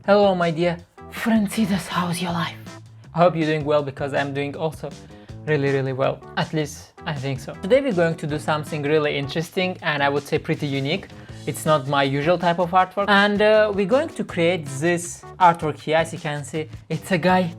Hello my dear Francitas, how's your life? I hope you're doing well because I'm doing also really well. At least I think so. Today we're going to do something really interesting and I would say pretty unique. It's not my usual type of artwork. And we're going to create this artwork here. As you can see, it's a guy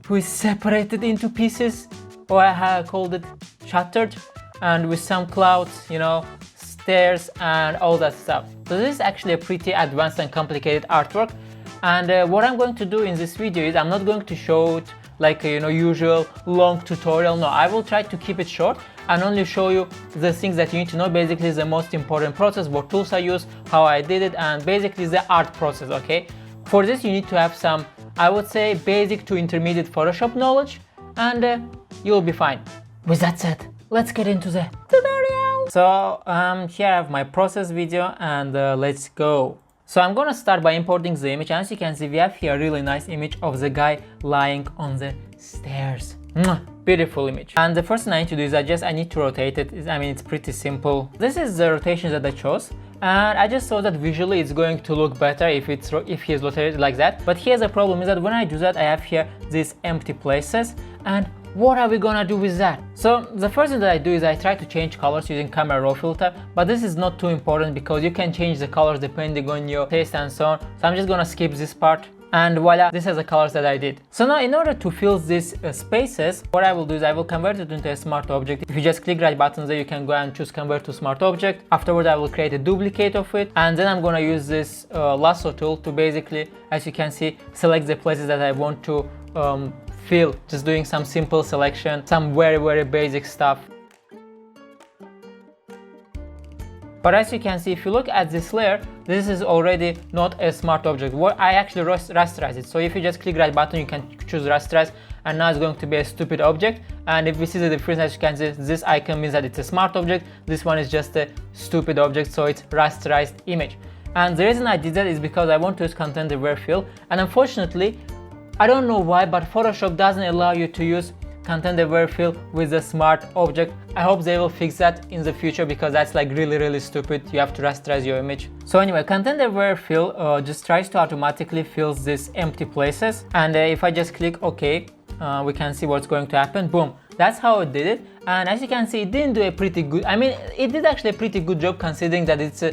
who is separated into pieces, or I have called it shattered, and with some clouds, you know, stairs and all that stuff. So this is actually a pretty advanced and complicated artwork. And what I'm going to do in this video is I'm not going to show it like a usual long tutorial. No, I will try to keep it short and only show you the things that you need to know. Basically the most important process, what tools I use, how I did it, and basically the art process. Okay, for this you need to have some, I would say, basic to intermediate Photoshop knowledge, and you'll be fine. With that said, let's get into the tutorial. So here I have my process video, and let's go. So I'm gonna start by importing the image. As you can see, we have here a really nice image of the guy lying on the stairs. Beautiful image. And the first thing I need to do is I need to rotate it. I mean, it's pretty simple. This is the rotation that I chose, and I just saw that visually it's going to look better if he's rotated like that. But here's a problem, is that when I do that, I have here these empty places, and what are we gonna do with that? So the first thing that I do is I try to change colors using camera raw filter, but this is not too important because you can change the colors depending on your taste and so on. So I'm just gonna skip this part, and voila, this is the colors that I did. So now in order to fill these spaces, what I will do is I will convert it into a smart object. If you just click right button there, you can go and choose convert to smart object. Afterward I will create a duplicate of it, and then I'm gonna use this lasso tool to basically, as you can see, select the places that I want to fill, just doing some simple selection, some very basic stuff. But as you can see, if you look at this layer, this is already not a smart object. What I actually rasterize it. So if you just click right button, you can choose rasterize, and now it's going to be a stupid object. And if we see the difference, as you can see, this icon means that it's a smart object. This one is just a stupid object, so it's rasterized image. And the reason I did that is because I want to use content aware fill, and unfortunately, I don't know why, but Photoshop doesn't allow you to use content aware fill with a smart object. I hope they will fix that in the future because that's like really stupid. You have to rasterize your image. So anyway, content aware fill just tries to automatically fill these empty places, and if I just click OK, we can see what's going to happen. Boom, that's how it did it. And as you can see, it didn't do a pretty good, I mean, it did actually a pretty good job considering that it's a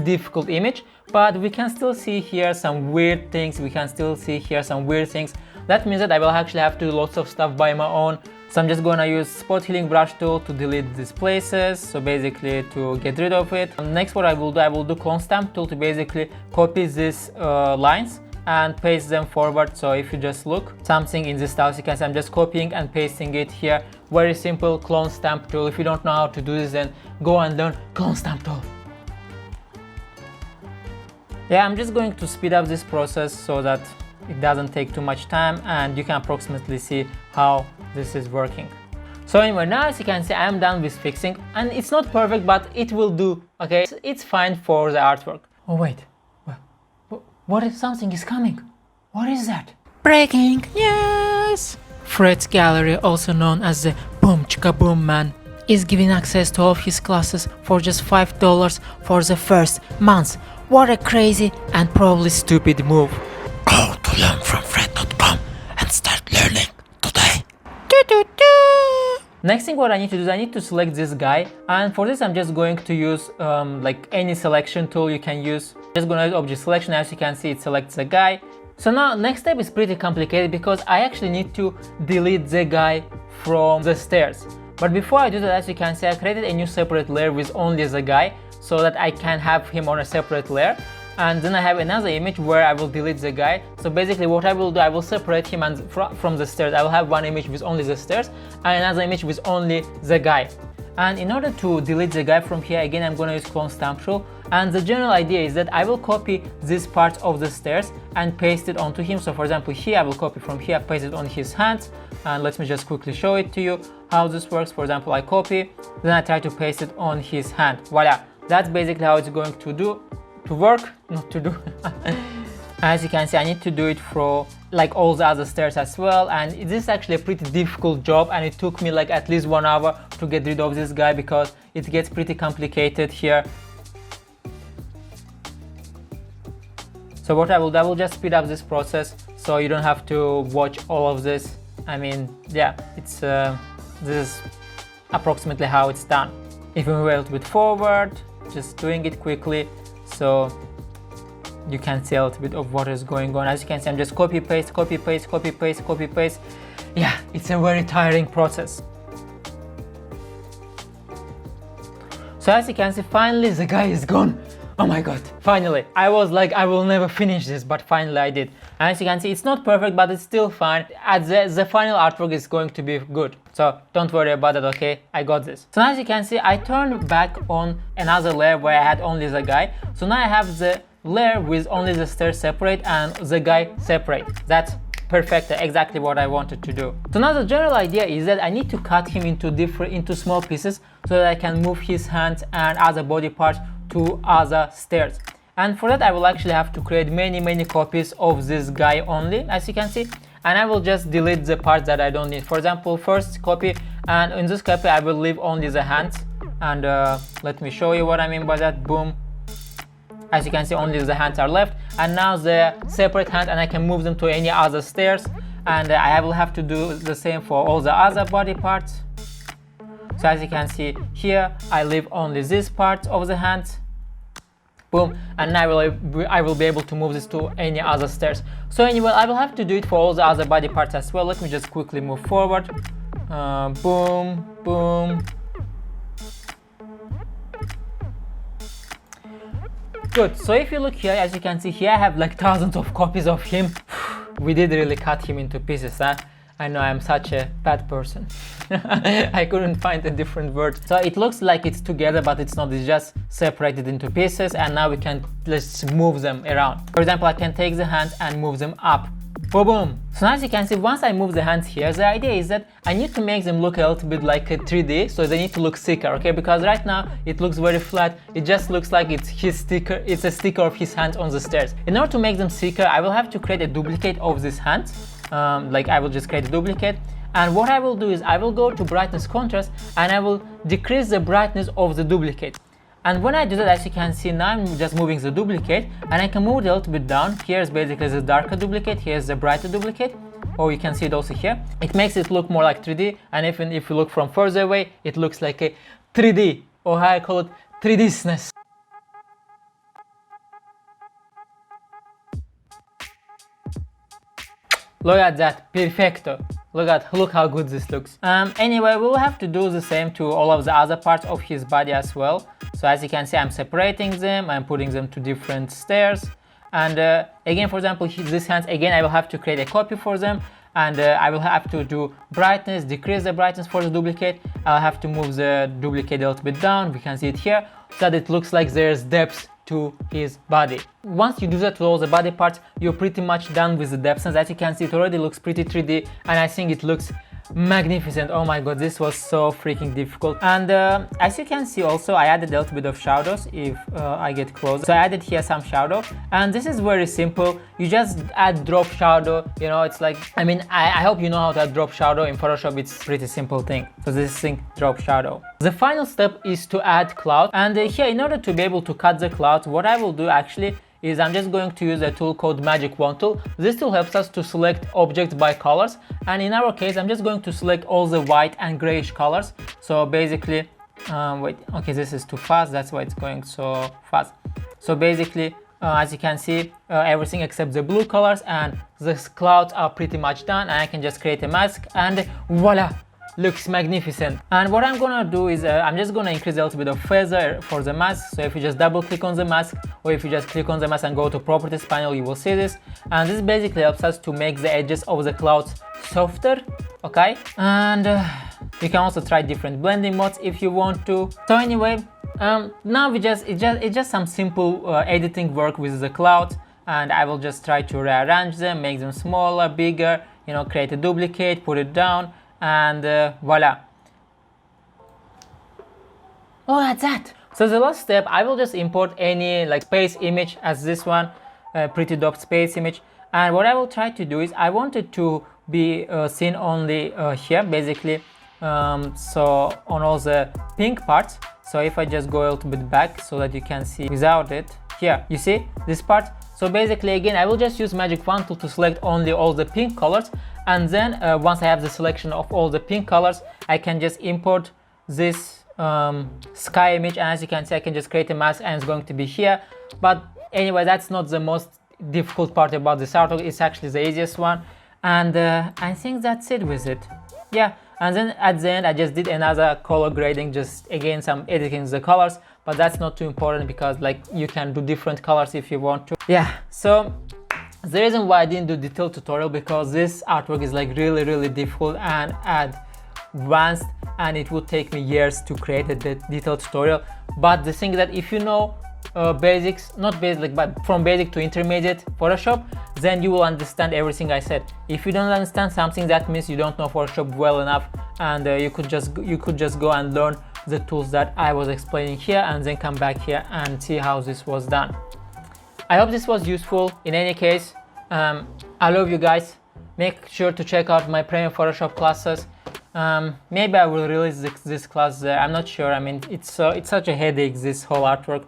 difficult image, but we can still see here some weird things. That means that I will actually have to do lots of stuff by my own. So I'm just gonna use spot healing brush tool to delete these places, so basically to get rid of it. And next what I will do clone stamp tool to basically copy these lines and paste them forward. So if you just look something in this style, you can see I'm just copying and pasting it here. Very simple clone stamp tool. If you don't know how to do this, then go and learn clone stamp tool. Yeah, I'm just going to speed up this process so that it doesn't take too much time, and you can approximately see how this is working. So anyway, now as you can see, I am done with fixing, and it's not perfect, but it will do. Okay, it's fine for the artwork. Oh wait, what if something is coming? What is that? Breaking news! Fred's gallery, also known as the Boom Chicka Boom Man, is giving access to all of his classes for just $5 for the first month. What a crazy and probably stupid move. Go to learnfromfred.com and start learning today. Next thing what I need to do is I need to select this guy, and for this I'm just going to use like any selection tool you can use. Just gonna use object selection. As you can see, it selects the guy. So now next step is pretty complicated because I actually need to delete the guy from the stairs. But before I do that, as you can see, I created a new separate layer with only the guy, so that I can have him on a separate layer. And then I have another image where I will delete the guy. So basically what I will do, I will separate him from the stairs. I will have one image with only the stairs and another image with only the guy. And in order to delete the guy from here, again I'm going to use clone stamp tool. And the general idea is that I will copy this part of the stairs and paste it onto him. So for example, here I will copy from here, paste it on his hands. And let me just quickly show it to you how this works. For example, I copy, then I try to paste it on his hand. Voila, that's basically how it's going to work. As you can see, I need to do it for like all the other stairs as well, and this is actually a pretty difficult job, and it took me like at least 1 hour to get rid of this guy because it gets pretty complicated here. So what I will just speed up this process so you don't have to watch all of this. I mean, yeah, it's this is approximately how it's done. If we move a little bit forward, just doing it quickly so you can see a little bit of what is going on. As you can see, I'm just copy paste, copy paste, copy paste, copy paste. Yeah, it's a very tiring process. So as you can see, finally the guy is gone. Oh my god, finally. I was like, I will never finish this, but finally I did. And as you can see, it's not perfect, but it's still fine. The final artwork is going to be good. So don't worry about it, okay? I got this. So now as you can see, I turned back on another layer where I had only the guy. So now I have the layer with only the stairs separate and the guy separate. That's perfect, exactly what I wanted to do. So now the general idea is that I need to cut him into small pieces so that I can move his hands and other body parts to other stairs. And for that I will actually have to create many copies of this guy only, as you can see, and I will just delete the parts that I don't need. For example, first copy, and in this copy I will leave only the hands, and let me show you what I mean by that. Boom. As you can see, only the hands are left, and now the separate hands, and I can move them to any other stairs, and I will have to do the same for all the other body parts. So as you can see here, I leave only this part of the hands. Boom, and now I will be able to move this to any other stairs. So anyway, I will have to do it for all the other body parts as well. Let me just quickly move forward. Boom, boom. Good. So if you look here, as you can see here, I have like thousands of copies of him. We did really cut him into pieces, huh? I know I'm such a bad person. I couldn't find a different word. So it looks like it's together, but it's not. It's just separated into pieces, and now we can just move them around. For example, I can take the hands and move them up. Boom, boom. So now as you can see, once I move the hands here, the idea is that I need to make them look a little bit like a 3D, so they need to look thicker, okay? Because right now it looks very flat. It just looks like it's his sticker. It's a sticker of his hands on the stairs. In order to make them thicker, I will have to create a duplicate of these hands. Like I will just create a duplicate, and what I will do is I will go to brightness contrast and I will decrease the brightness of the duplicate. And when I do that, as you can see, now I'm just moving the duplicate, and I can move it a little bit down. Here's basically the darker duplicate, here's the brighter duplicate, or you can see it also here. It makes it look more like 3D, and even if you look from further away, it looks like a 3D, or how I call it, 3D-sness. Look at that, perfecto. Look how good this looks. Anyway, we'll have to do the same to all of the other parts of his body as well. So as you can see, I'm separating them, I'm putting them to different stairs. And again, for example, these hands, again, I will have to create a copy for them. And I will have to do brightness, decrease the brightness for the duplicate. I'll have to move the duplicate a little bit down. We can see it here, so that it looks like there's depth to his body. Once you do that to all the body parts, you're pretty much done with the depth. And as you can see, it already looks pretty 3D, and I think it looks magnificent. Oh my god, this was so freaking difficult. And as you can see also, I added a little bit of shadows if I get closer. So I added here some shadow, and this is very simple. You just add drop shadow, you know, it's like, I mean, I hope you know how to add drop shadow in Photoshop. It's a pretty simple thing. So this thing, drop shadow. The final step is to add cloud, and here, in order to be able to cut the clouds, what I will do actually is I'm just going to use a tool called Magic Wand tool. This tool helps us to select objects by colors, and in our case I'm just going to select all the white and grayish colors. So basically, wait, okay, this is too fast, that's why it's going so fast. So basically, as you can see, everything except the blue colors and the clouds are pretty much done, and I can just create a mask, and voila! Looks magnificent. And what I'm gonna do is I'm just gonna increase a little bit of feather for the mask. So if you just double click on the mask, or if you just click on the mask and go to properties panel, you will see this. And this basically helps us to make the edges of the clouds softer, okay? And you can also try different blending modes if you want to. So anyway, now it's just some simple editing work with the clouds, and I will just try to rearrange them, make them smaller, bigger, you know, create a duplicate, put it down, and voila. Oh, that's that. So the last step, I will just import any like space image as this one, pretty dope space image. And what I will try to do is I want it to be seen only here, basically. So on all the pink parts. So if I just go a little bit back so that you can see without it, here, you see this part, So basically, again, I will just use magic wand tool to select only all the pink colors, and then once I have the selection of all the pink colors, I can just import this sky image, and as you can see, I can just create a mask and it's going to be here. But anyway, that's not the most difficult part about this artwork. It's actually the easiest one, and I think that's it with it. Yeah, and then at the end I just did another color grading, just again some editing the colors, but that's not too important because like you can do different colors if you want to. Yeah, so the reason why I didn't do detailed tutorial, because this artwork is like really difficult and advanced, and it would take me years to create a detailed tutorial. But the thing that if you know basics, not basic, but from basic to intermediate Photoshop, then you will understand everything I said. If you don't understand something, that means you don't know Photoshop well enough, and you could just go and learn the tools that I was explaining here, and then come back here and see how this was done. I hope this was useful. In any case, I love you guys. Make sure to check out my premium Photoshop classes. Maybe I will release this class there, I'm not sure. I mean, it's such a headache, this whole artwork,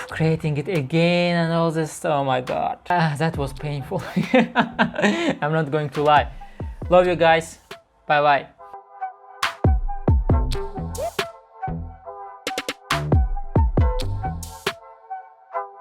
creating it again and all this. Oh my god, that was painful. I'm not going to lie. Love you guys. Bye bye.